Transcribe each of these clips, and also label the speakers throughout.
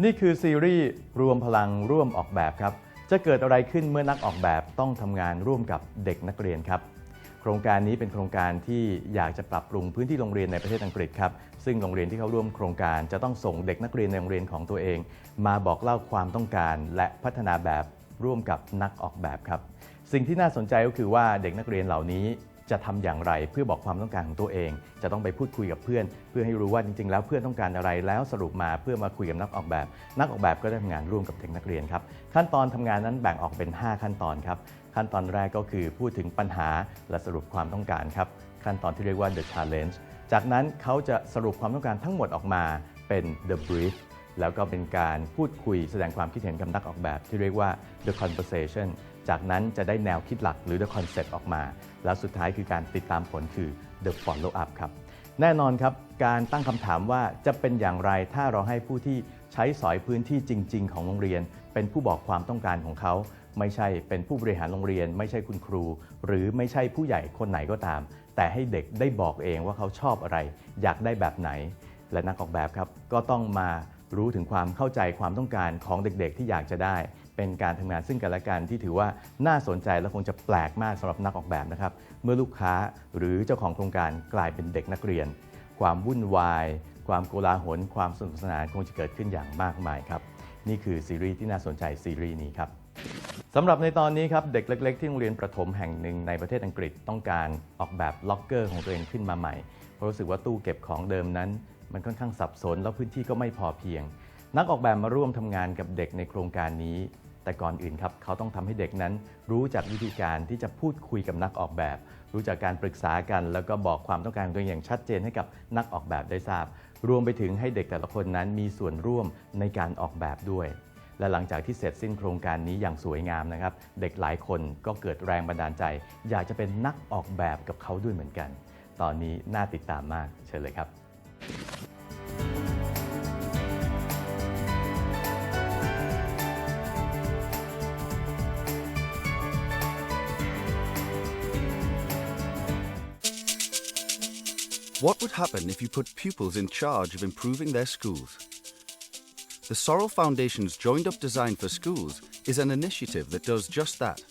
Speaker 1: นี่คือซีรีส์รวมพลังร่วมออกแบบครับจะเกิดอะไรขึ้นเมื่อนักออกแบบต้องทำงานร่วมกับเด็กนักเรียนครับโครงการนี้เป็นโครงการที่อยากจะปรับปรุงพื้นที่โรงเรียนในประเทศอังกฤษครับซึ่งโรงเรียนที่เข้าร่วมโครงการจะต้องส่งเด็กนักเรียนในโรงเรียนของตัวเองมาบอกเล่าความต้องการและพัฒนาแบบร่วมกับนักออกแบบครับสิ่งที่น่าสนใจก็คือว่าเด็กนักเรียนเหล่านี้จะทำอย่างไรเพื่อบอกความต้องการของตัวเองจะต้องไปพูดคุยกับเพื่อนเพื่อให้รู้ว่าจริงๆแล้วเพื่อนต้องการอะไรแล้วสรุปมาเพื่อมาคุยกับนักออกแบบนักออกแบบก็ได้ทำงานร่วมกับเด็กนักเรียนครับขั้นตอนทำงานนั้นแบ่งออกเป็น5ขั้นตอนครับขั้นตอนแรกก็คือพูดถึงปัญหาและสรุปความต้องการครับขั้นตอนที่เรียกว่า the challenge จากนั้นเขาจะสรุปความต้องการทั้งหมดออกมาเป็น the brief แล้วก็เป็นการพูดคุยแสดงความคิดเห็นกับนักออกแบบที่เรียกว่า the conversation จากนั้นจะได้แนวคิดหลักหรือ the concept ออกมาแล้วสุดท้ายคือการติดตามผลคือ the follow up ครับแน่นอนครับการตั้งคำถามว่าจะเป็นอย่างไรถ้าเราให้ผู้ที่ใช้สอยพื้นที่จริงๆของโรงเรียนเป็นผู้บอกความต้องการของเขาไม่ใช่เป็นผู้บริหารโรงเรียนไม่ใช่คุณครูหรือไม่ใช่ผู้ใหญ่คนไหนก็ตามแต่ให้เด็กได้บอกเองว่าเขาชอบอะไรอยากได้แบบไหนและนักออกแบบครับก็ต้องมารู้ถึงความเข้าใจความต้องการของเด็กๆที่อยากจะได้เป็นการทำงานซึ่งกันและกันที่ถือว่าน่าสนใจและคงจะแปลกมากสำหรับนักออกแบบนะครับเมื่อลูกค้าหรือเจ้าของโครงการกลายเป็นเด็กนักเรียนความวุ่นวายความโกลาหลความสนุกสนานคงจะเกิดขึ้นอย่างมากมายครับนี่คือซีรีส์ที่น่าสนใจซีรีส์นี้ครับสำหรับในตอนนี้ครับเด็กเล็กๆที่โรงเรียนประถมแห่งหนึ่งในประเทศอังกฤษต้องการออกแบบล็อกเกอร์ของตัวเองขึ้นมาใหม่เพราะรู้สึกว่าตู้เก็บของเดิมนั้นมันค่อนข้างสับสนแล้วพื้นที่ก็ไม่พอเพียงนักออกแบบมาร่วมทำงานกับเด็กในโครงการนี้แต่ก่อนอื่นครับเขาต้องทำให้เด็กนั้นรู้จักวิธีการที่จะพูดคุยกับนักออกแบบรู้จักการปรึกษากันแล้วก็บอกความต้องการของตัวเองอย่างชัดเจนให้กับนักออกแบบได้ทราบรวมไปถึงให้เด็กแต่ละคนนั้นมีส่วนร่วมในการออกแบบด้วยและหลังจากที่เสร็จสิ้นโครงการนี้อย่างสวยงามนะครับเด็กหลายคนก็เกิดแรงบันดาลใจอยากจะเป็นนักออกแบบกับเขาด้วยเหมือนกันตอนนี้น่าติดตามมากเชิญเลยครับ
Speaker 2: What would happen if you put pupils in charge of improving their schools? The Sorrel Foundation's Joined Up Design for Schools is an initiative that does just that.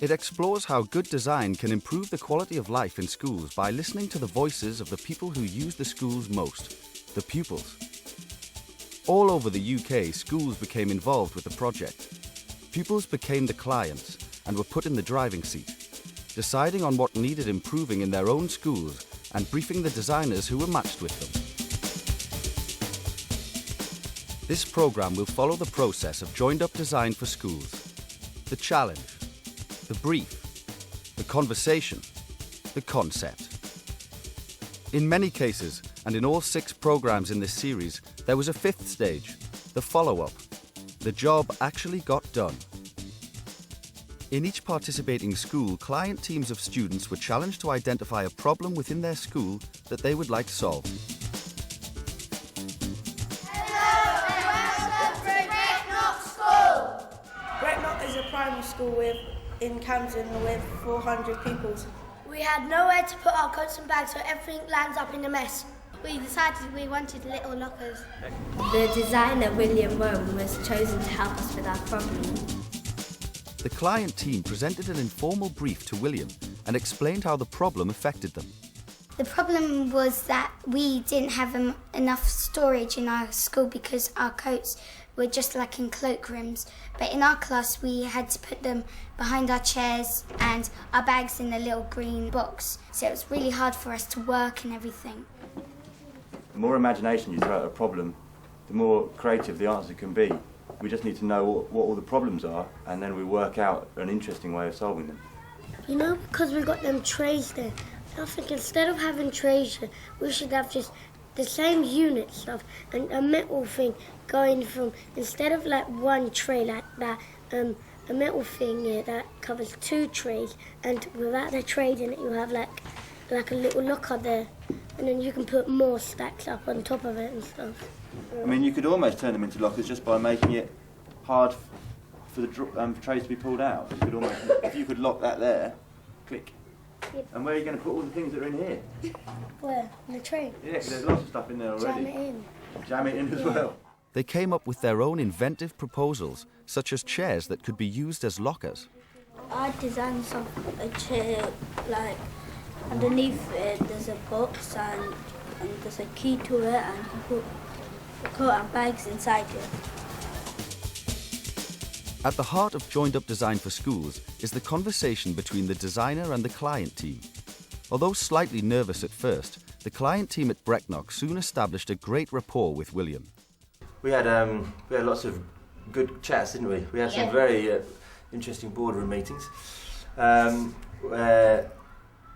Speaker 2: It explores how good design can improve the quality of life in schools by listening to the voices of the people who use the schools most, the pupils. All over the UK, schools became involved with the project. Pupils became the clients and were put in the driving seat, deciding on what needed improving in their own schools and briefing the designers who were matched with them. This program will follow the process of joined-up design for schools, the challenge, the brief, the conversation, the concept. In many cases, and in all 6 programs in this series, there was a 5th stage, the follow-up. The job actually got done. In each participating school, client teams of students were challenged to identify a problem within their school that they would like solved.
Speaker 3: Brecknock is a primary school in Camden with 400 pupils.
Speaker 4: We had nowhere to put our coats and bags, so everything lands up in a mess. We decided we wanted little lockers.
Speaker 5: The designer, William Rome, was chosen to help us with our problem.
Speaker 2: The client team presented an informal brief to William and explained how the problem affected them.
Speaker 4: The problem was that we didn't have enough storage in our school because our coats were just like in cloakrooms. But in our class, we had to put them behind our chairs and our bags in a little green box. So it was really hard for us to work and everything.
Speaker 6: The more imagination you throw at a problem, the more creative the answer can be. We just need to know what all the problems are, and then we work out an interesting way of solving them.
Speaker 7: You know, because we got them trays there, I think instead of having trays, we should have just the same unit stuff and a metal thing going from, instead of like one tray like that, a metal thing here that covers 2 trays, and without the trays in it, you have like a little locker there, and then you can put more stacks up on top of it and stuff.
Speaker 6: I mean, you could almost turn them into lockers just by making it hard for the trays to be pulled out. You could almost, if you could lock that there, click.
Speaker 7: Yep.
Speaker 6: And where are you going to put all the things that are in here?
Speaker 7: Where? In the tray?
Speaker 6: Yeah, there's lots of stuff in there already.
Speaker 7: Jam it in.
Speaker 6: Jam it in as well.
Speaker 2: They came up with their own inventive proposals, such as chairs that could be used as lockers.
Speaker 5: I designed a chair, like, underneath it there's a box and there's a key to it, and you can put the coat and bags inside it.
Speaker 2: At the heart of joined-up design for schools is the conversation between the designer and the client team. Although slightly nervous at first, the client team at Brecknock soon established a great rapport with William.
Speaker 6: We had lots of good chats, didn't we? We had some very interesting boardroom meetings, where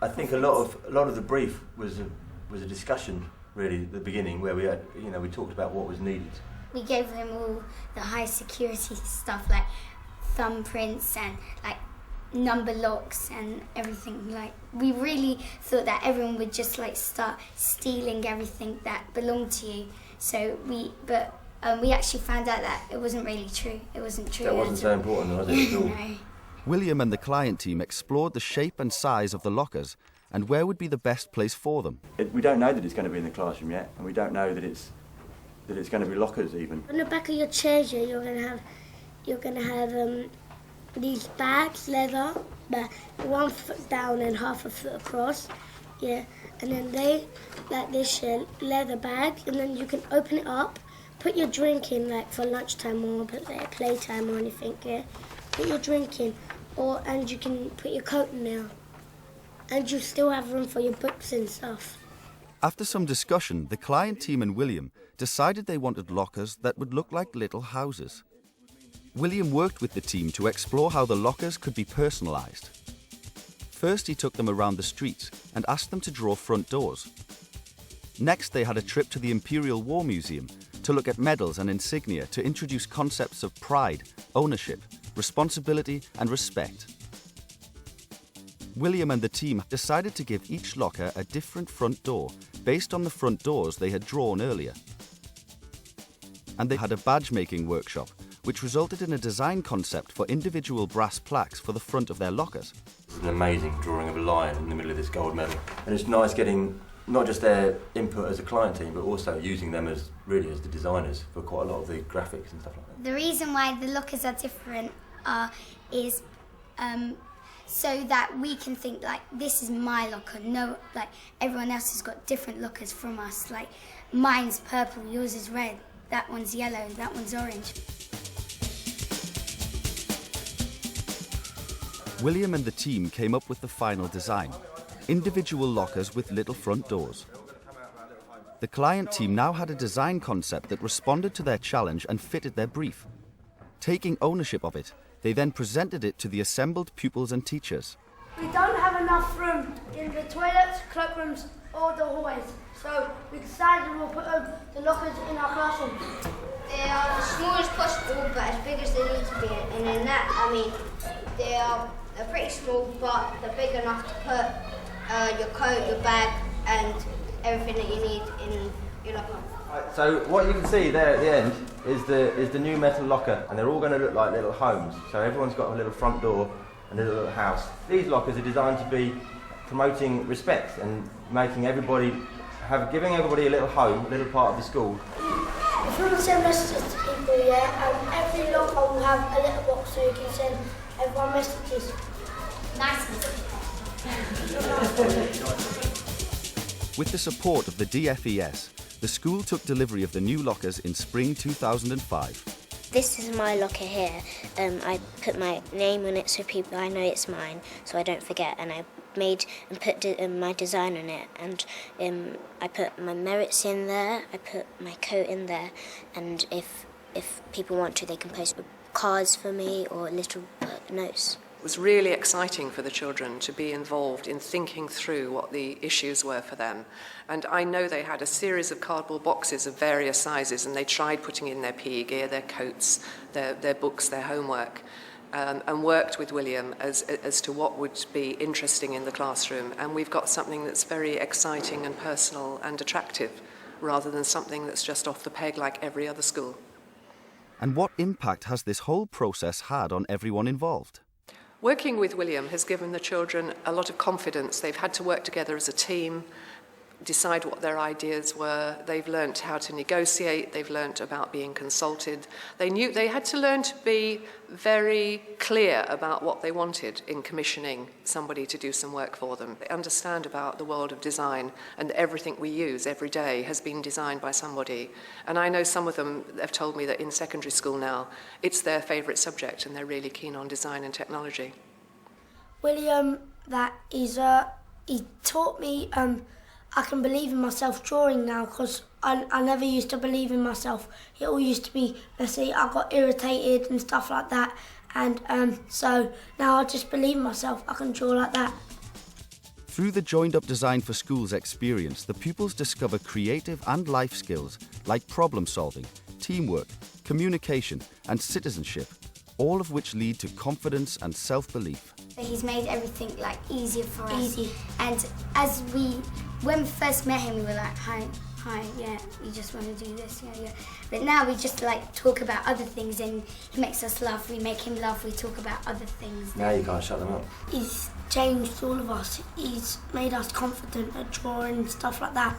Speaker 6: I think a lot of the brief was a discussion really at the beginning, where we had, we talked about what was needed.
Speaker 4: We gave them all the high security stuff like thumbprints and like number locks and everything. Like, we really thought that everyone would just like start stealing everything that belonged to you. So we actually found out that it wasn't really true. It wasn't true.
Speaker 6: That wasn't so important, was it, at all?
Speaker 4: No.
Speaker 2: William and the client team explored the shape and size of the lockers and where would be the best place for them.
Speaker 6: We don't know that it's going to be in the classroom yet, and we don't know that it's going to be lockers even.
Speaker 7: On the back of your chairs here, you're gonna have these bags, leather, but 1 foot down and half a foot across, and then they like this leather bag, and then you can open it up, put your drink in like for lunchtime or playtime or anything, Put your drink in, and you can put your coat in there, and you still have room for your books and stuff.
Speaker 2: After some discussion, the client team and William decided they wanted lockers that would look like little houses. William worked with the team to explore how the lockers could be personalised. First, he took them around the streets and asked them to draw front doors. Next, they had a trip to the Imperial War Museum to look at medals and insignia to introduce concepts of pride, ownership, responsibility and respect. William and the team decided to give each locker a different front door based on the front doors they had drawn earlier. And they had a badge-making workshop, which resulted in a design concept for individual brass plaques for the front of their lockers.
Speaker 6: It's an amazing drawing of a lion in the middle of this gold medal. And it's nice getting not just their input as a client team, but also using them as the designers for quite a lot of the graphics and stuff like that.
Speaker 4: The reason why the lockers are different is so that we can think like, this is my locker. No, like everyone else has got different lockers from us. Like, mine's purple, yours is red, that one's yellow, that one's orange.
Speaker 2: William and the team came up with the final design, individual lockers with little front doors. The client team now had a design concept that responded to their challenge and fitted their brief. Taking ownership of it, they then presented it to the assembled pupils and teachers.
Speaker 7: We don't have enough room in the toilets, cloakrooms or the hallways, so we decided we'll put the lockers in our classroom.
Speaker 5: They are as small as possible, but as big as they need to be. And in that, they're pretty small, but they're big enough to put your coat, your bag, and everything that you need in your locker.
Speaker 6: So what you can see there at the end is the new metal locker, and they're all going to look like little homes. So everyone's got a little front door and a little house. These lockers are designed to be promoting respect and giving everybody a little home, a little part of the school.
Speaker 7: If you want to send messages to people, every locker will have a little box so you can send everyone messages.
Speaker 4: Nice.
Speaker 2: With the support of the DFES, the school took delivery of the new lockers in spring 2005.
Speaker 8: This is my locker here. I put my name on it so people I know it's mine, so I don't forget. And I made and put my design on it. And I put my merits in there. I put my coat in there. And if people want to, they can post cards for me or little notes.
Speaker 9: It was really exciting for the children to be involved in thinking through what the issues were for them. And I know they had a series of cardboard boxes of various sizes, and they tried putting in their PE gear, their coats, their books, their homework, and worked with William as to what would be interesting in the classroom. And we've got something that's very exciting and personal and attractive, rather than something that's just off the peg like every other school.
Speaker 2: And what impact has this whole process had on everyone involved?
Speaker 9: Working with William has given the children a lot of confidence. They've had to work together as a team. decide what their ideas were. They've learnt how to negotiate. They've learnt about being consulted. They had to learn to be very clear about what they wanted in commissioning somebody to do some work for them. They understand about the world of design, and everything we use every day has been designed by somebody. And I know some of them have told me that in secondary school now, it's their favourite subject and they're really keen on design and technology.
Speaker 7: William, that is, he taught me I can believe in myself drawing now, because I never used to believe in myself. It all used to be, let's say, I got irritated and stuff like that, and so now I just believe in myself. I can draw like that.
Speaker 2: Through the Joined Up Design for Schools experience, the pupils discover creative and life skills like problem solving, teamwork, communication and citizenship, all of which lead to confidence and self-belief.
Speaker 4: He's made everything like easier for us. And when we first met him, we were like, hi, yeah, we just want to do this, yeah. But now we just like talk about other things, and he makes us laugh, we make him laugh, we talk about other things.
Speaker 6: Now you can't shut them up.
Speaker 7: He's changed all of us. He's made us confident at drawing and stuff like that.